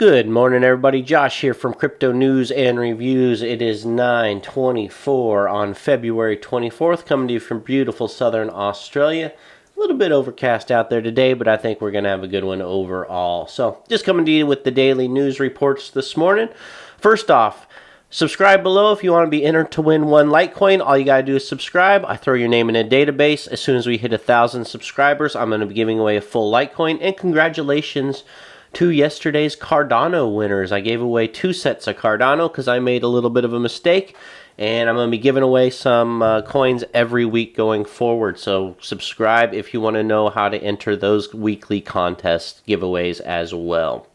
Good morning, everybody. Josh here from Crypto News and Reviews. It is 9:24 on February 24th, coming to you from beautiful southern Australia. A little bit overcast out there today, but I think we're going to have a good one overall. So, just coming to you with the daily news reports this morning. First off, subscribe below if you want to be entered to win one Litecoin. All you got to do is subscribe. I throw your name in a database. As soon as we hit 1,000 subscribers, I'm going to be giving away a full Litecoin. And congratulations to yesterday's Cardano winners. I gave away 2 sets of Cardano because I made a little bit of a mistake, and I'm going to be giving away some coins every week going forward. So subscribe if you want to know how to enter those weekly contest giveaways as well.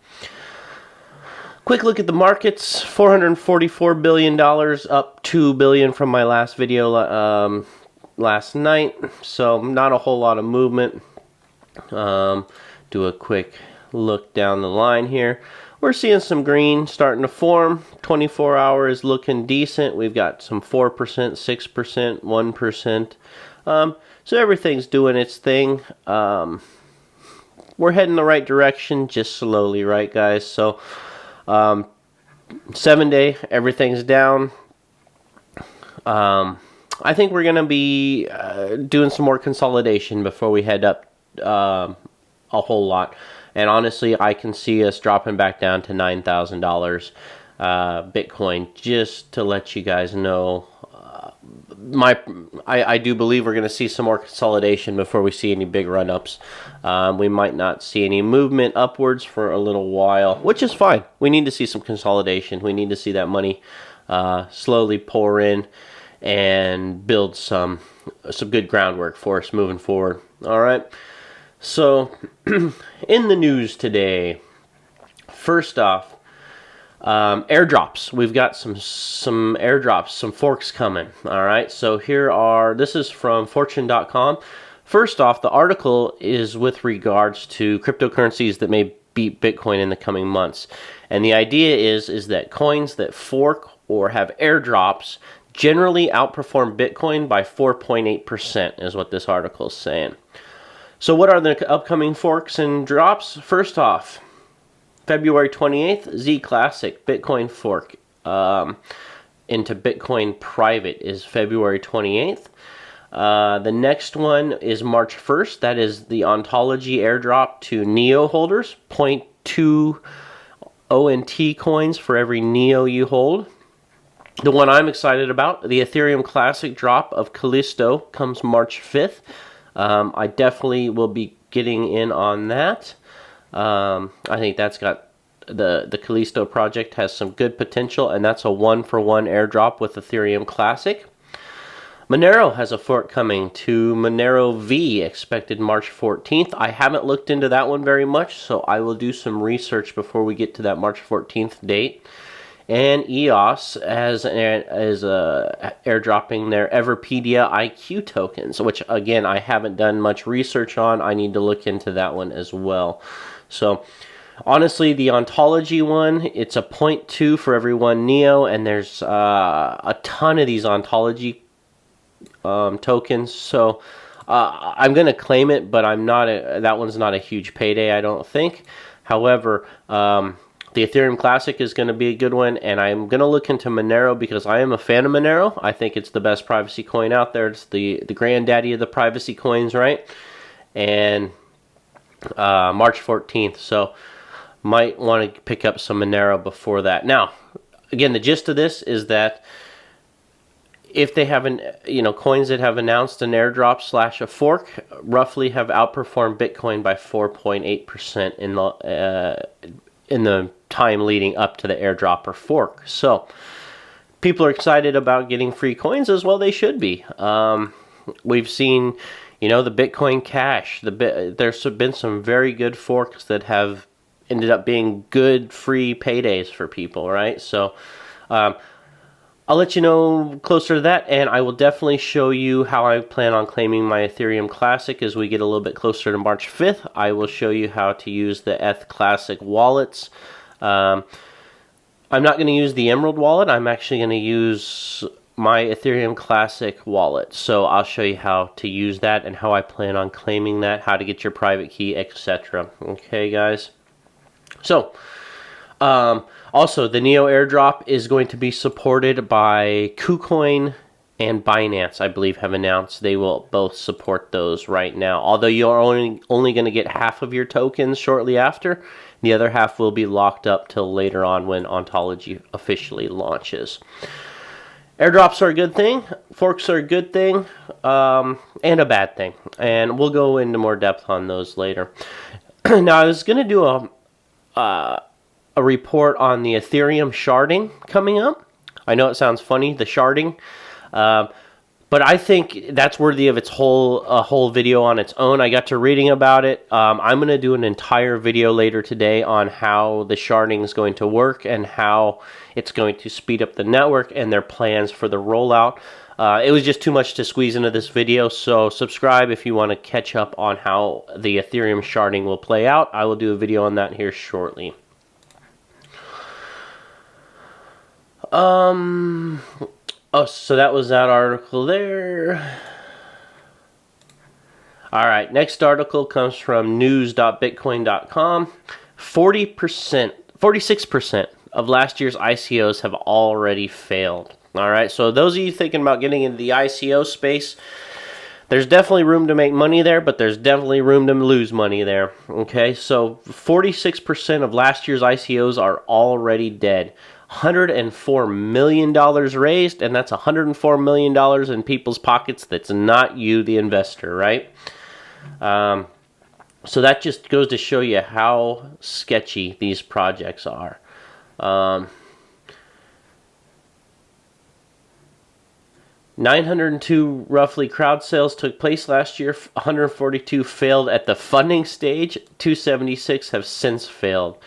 Quick look at the markets. $444 billion, up $2 billion from my last video last night. So not a whole lot of movement. Do a quick look down the line here. We're seeing some green starting to form. 24 hours looking decent. We've got some 4%, 6%, 1%. So everything's doing its thing. We're heading the right direction, just slowly, right, guys? So 7-day, everything's down. I think we're going to be doing some more consolidation before we head up a whole lot. And honestly, I can see us dropping back down to $9,000 Bitcoin, just to let you guys know. I do believe we're going to see some more consolidation before we see any big run-ups. We might not see any movement upwards for a little while, which is fine. We need to see some consolidation. We need to see that money slowly pour in and build some good groundwork for us moving forward. All right. So, in the news today, first off, airdrops. We've got some airdrops, some forks coming. All right, so this is from fortune.com. First off, the article is with regards to cryptocurrencies that may beat Bitcoin in the coming months. And the idea is that coins that fork or have airdrops generally outperform Bitcoin by 4.8% is what this article is saying. So what are the upcoming forks and drops? First off, February 28th, Z Classic Bitcoin fork into Bitcoin Private is February 28th. The next one is March 1st. That is the Ontology airdrop to NEO holders. 0.2 ONT coins for every NEO you hold. The one I'm excited about, the Ethereum Classic drop of Callisto, comes March 5th. I definitely will be getting in on that. I think that's got the Callisto project has some good potential, and that's a 1-for-1 airdrop with Ethereum Classic. Monero has a fork coming to Monero V, expected March 14th. I haven't looked into that one very much, so I will do some research before we get to that March 14th date. And EOS is airdropping their Everpedia IQ tokens, which, again, I haven't done much research on. I need to look into that one as well. So, honestly, the Ontology one, it's a 0.2 for every one NEO, and there's a ton of these Ontology tokens. So, I'm going to claim it, but that one's not a huge payday, I don't think. However, the Ethereum Classic is going to be a good one, and I'm going to look into Monero because I am a fan of Monero. I think it's the best privacy coin out there. It's the granddaddy of the privacy coins, right? And March 14th, so might want to pick up some Monero before that. Now, again, the gist of this is that if they have coins that have announced an airdrop / a fork roughly have outperformed Bitcoin by 4.8% in the time leading up to the airdrop or fork. So people are excited about getting free coins, as well they should be. We've seen, the Bitcoin Cash. There's been some very good forks that have ended up being good free paydays for people, right? So I'll let you know closer to that, and I will definitely show you how I plan on claiming my Ethereum Classic as we get a little bit closer to March 5th. I will show you how to use the ETH Classic wallets. I'm not going to use the Emerald wallet. I'm actually going to use my Ethereum Classic wallet. So I'll show you how to use that and how I plan on claiming that, how to get your private key, etc. Okay, guys? So Also, the Neo airdrop is going to be supported by KuCoin and Binance, I believe, have announced they will both support those right now. Although you're only going to get half of your tokens shortly after, the other half will be locked up till later on when Ontology officially launches. Airdrops are a good thing, forks are a good thing, and a bad thing. And we'll go into more depth on those later. Now, I was going to do a report on the Ethereum sharding coming up. I know it sounds funny, the sharding. But I think that's worthy of its whole video on its own. I got to reading about it. I'm going to do an entire video later today on how the sharding is going to work and how it's going to speed up the network and their plans for the rollout. It was just too much to squeeze into this video, so subscribe if you want to catch up on how the Ethereum sharding will play out. I will do a video on that here shortly. Oh, so that was that article there. All right, next article comes from news.bitcoin.com. 46% of last year's ICOs have already failed. All right, so those of you thinking about getting into the ICO space, there's definitely room to make money there, but there's definitely room to lose money there. Okay, so 46% of last year's ICOs are already dead. $104 million raised, and that's $104 million in people's pockets that's not you, the investor, right? So that just goes to show you how sketchy these projects are. 902 roughly crowd sales took place last year. 142 failed at the funding stage. 276 have since failed.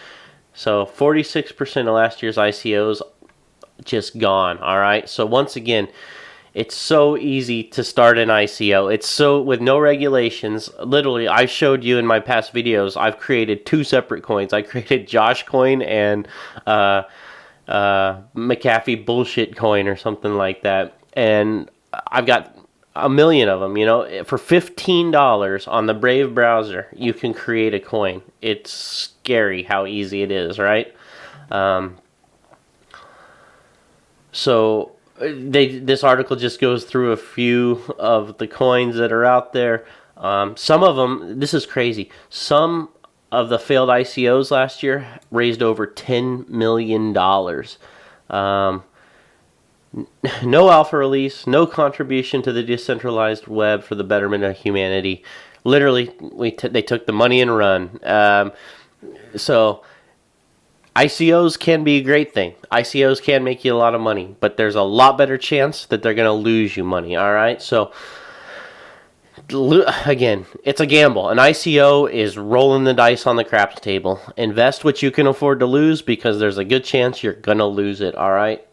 So 46% of last year's ICOs just gone, all right? So once again, it's so easy to start an ICO. It's so, with no regulations, literally, I showed you in my past videos, I've created two separate coins. I created Josh Coin and McAfee Bullshit Coin or something like that. And I've got a million of them, you know. For $15 on the Brave browser, you can create a coin. It's scary how easy it is, right? So this article just goes through a few of the coins that are out there. Some of them, this is crazy. Some of the failed ICOs last year raised over $10 million. No alpha release, no contribution to the decentralized web for the betterment of humanity. Literally, they took the money and run. So ICOs can be a great thing. ICOs can make you a lot of money, but there's a lot better chance that they're going to lose you money, all right? So again, it's a gamble. An ICO is rolling the dice on the craps table. Invest what you can afford to lose because there's a good chance you're going to lose it, all right?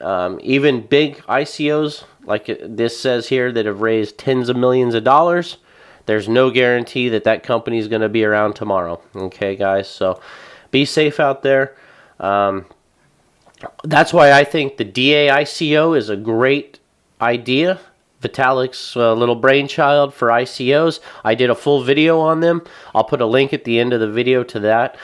Even big ICOs, like this says here, that have raised tens of millions of dollars, there's no guarantee that that company is going to be around tomorrow, okay, guys? So be safe out there. That's why I think the DA ICO is a great idea. Vitalik's little brainchild for ICOs. I did a full video on them. I'll put a link at the end of the video to that.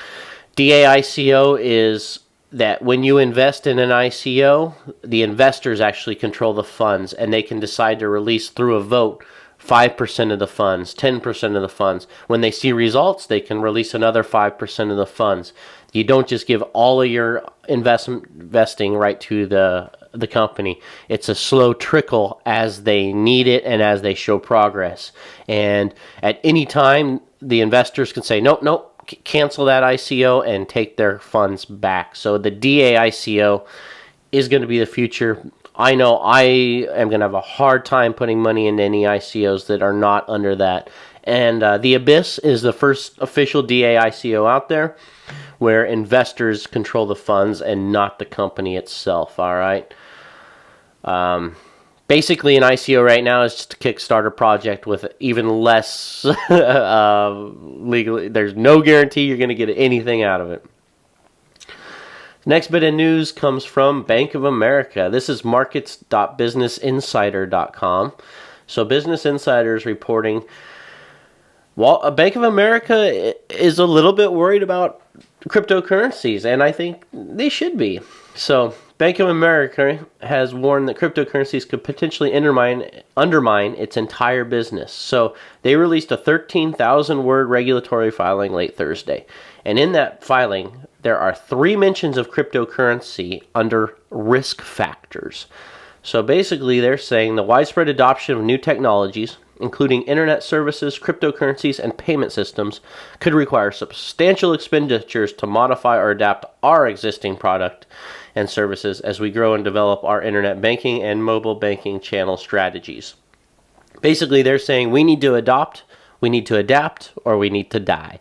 DA ICO is that when you invest in an ICO, the investors actually control the funds, and they can decide to release through a vote 5% of the funds, 10% of the funds. When they see results, they can release another 5% of the funds. You don't just give all of your investing right to the company. It's a slow trickle as they need it and as they show progress. And at any time, the investors can say, nope, cancel that ICO and take their funds back. So the DA ICO is going to be the future. I know I am going to have a hard time putting money into any ICOs that are not under that. And the Abyss is the first official DA ICO out there where investors control the funds and not the company itself, all right? Basically, an ICO right now is just a Kickstarter project with even less legally. There's no guarantee you're going to get anything out of it. Next bit of news comes from Bank of America. This is markets.businessinsider.com. So Business Insider is reporting Well, Bank of America is a little bit worried about cryptocurrencies, and I think they should be. So, Bank of America has warned that cryptocurrencies could potentially undermine its entire business. So, they released a 13,000 word regulatory filing late Thursday. And in that filing, there are 3 mentions of cryptocurrency under risk factors. So basically, they're saying the widespread adoption of new technologies, including internet services, cryptocurrencies, and payment systems, could require substantial expenditures to modify or adapt our existing product and services as we grow and develop our internet banking and mobile banking channel strategies. Basically, they're saying we need to adopt, we need to adapt, or we need to die.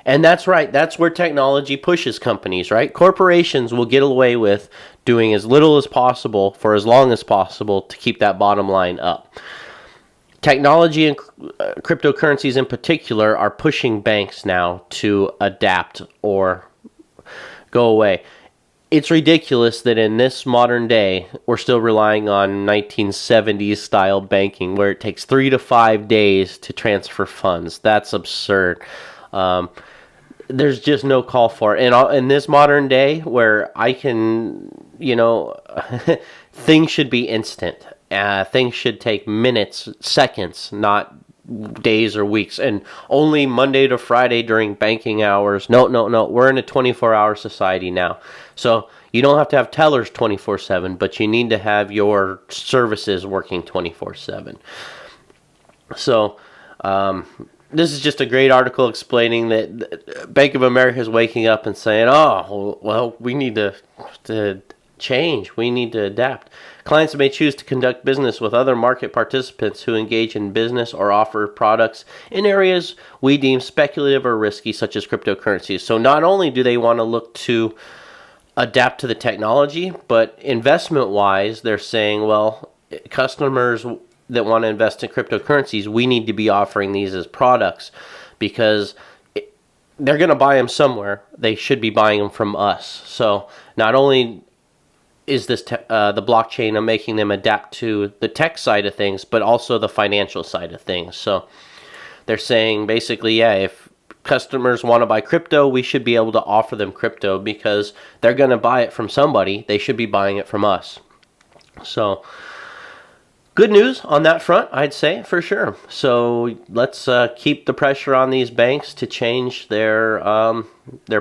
And that's right. That's where technology pushes companies, right? Corporations will get away with doing as little as possible for as long as possible to keep that bottom line up. Technology and cryptocurrencies in particular are pushing banks now to adapt or go away. It's ridiculous that in this modern day, we're still relying on 1970s style banking where it takes 3 to 5 days to transfer funds. That's absurd. There's just no call for it. In this modern day where I can, things should be instant. Things should take minutes, seconds, not days or weeks. And only Monday to Friday during banking hours. No. We're in a 24-hour society now. So you don't have to have tellers 24/7, but you need to have your services working 24/7. So, this is just a great article explaining that Bank of America is waking up and saying, oh, well, we need to change. We need to adapt. Clients may choose to conduct business with other market participants who engage in business or offer products in areas we deem speculative or risky, such as cryptocurrencies. So not only do they want to look to adapt to the technology, but investment-wise, they're saying, well, customers that want to invest in cryptocurrencies, we need to be offering these as products because they're going to buy them somewhere. They should be buying them from us. So not only is this the blockchain making them adapt to the tech side of things, but also the financial side of things. So they're saying basically, if customers want to buy crypto, we should be able to offer them crypto because they're going to buy it from somebody. They should be buying it from us. So good news on that front, I'd say, for sure. So let's keep the pressure on these banks to change their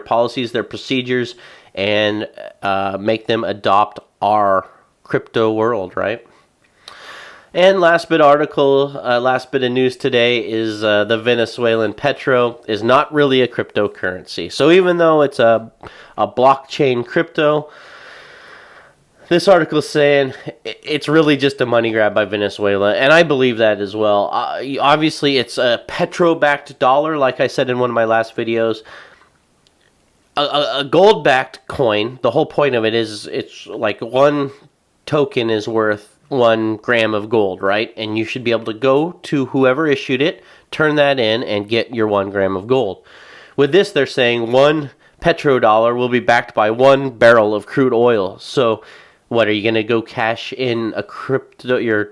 policies, their procedures, and make them adopt our crypto world, right? And last bit of news today is the Venezuelan petro is not really a cryptocurrency. So even though it's a blockchain crypto, this article is saying it's really just a money grab by Venezuela, and I believe that as well. Obviously, it's a petro-backed dollar, like I said in one of my last videos. A gold-backed coin, the whole point of it is it's like one token is worth 1 gram of gold, right? And you should be able to go to whoever issued it, turn that in, and get your 1 gram of gold. With this, they're saying 1 petrodollar will be backed by 1 barrel of crude oil. So what, are you going to go cash in a your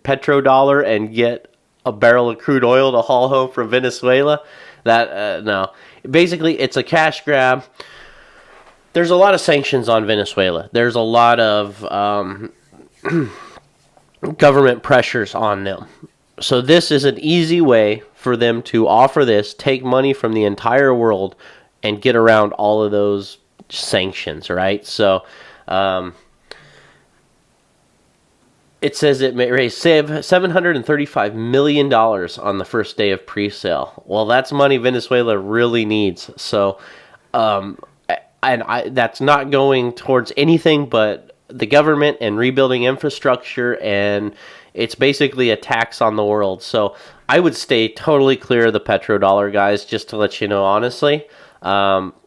petrodollar and get a barrel of crude oil to haul home from Venezuela? No. Basically, it's a cash grab. There's a lot of sanctions on Venezuela. There's a lot of government pressures on them. So this is an easy way for them to offer this, take money from the entire world, and get around all of those sanctions, right? So it says it may raise $735 million on the first day of pre-sale. Well, that's money Venezuela really needs. So, that's not going towards anything but the government and rebuilding infrastructure, and it's basically a tax on the world. So I would stay totally clear of the petrodollar, guys, just to let you know honestly.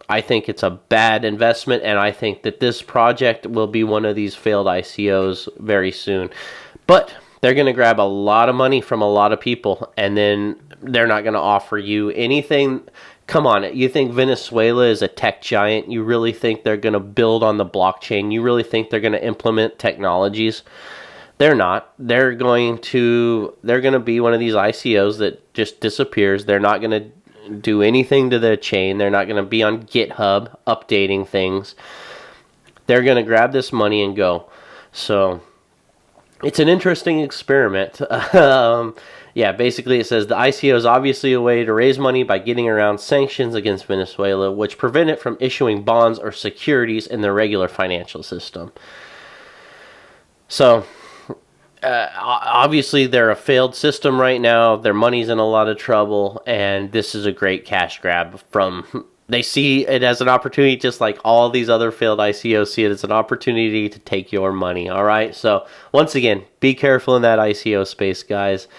I think it's a bad investment, and I think that this project will be one of these failed ICOs very soon. But they're going to grab a lot of money from a lot of people, and then they're not going to offer you anything. Come on, you think Venezuela is a tech giant? You really think they're going to build on the blockchain? You really think they're going to implement technologies? They're not. They're going to be one of these ICOs that just disappears. They're not going to do anything to the chain. They're not going to be on GitHub updating things. They're going to grab this money and go. So it's an interesting experiment. Yeah, basically it says the ICO is obviously a way to raise money by getting around sanctions against Venezuela, which prevent it from issuing bonds or securities in the regular financial system. So obviously they're a failed system right now. Their money's in a lot of trouble, and this is a great cash grab from... They see it as an opportunity, just like all these other failed ICOs see it as an opportunity to take your money, all right? So, once again, be careful in that ICO space, guys.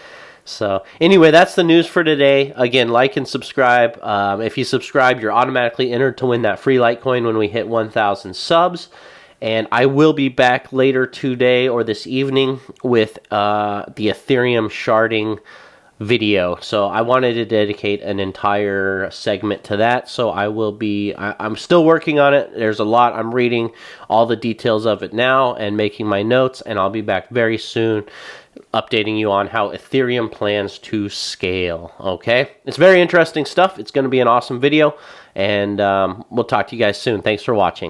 So, anyway, that's the news for today. Again, like and subscribe. If you subscribe, you're automatically entered to win that free Litecoin when we hit 1,000 subs. And I will be back later today or this evening with the Ethereum sharding video. So I wanted to dedicate an entire segment to that. So I'm still working on it. There's a lot. I'm reading all the details of it now and making my notes, and I'll be back very soon updating you on how Ethereum plans to scale. Okay, it's very interesting stuff. It's going to be an awesome video, and we'll talk to you guys soon. Thanks for watching.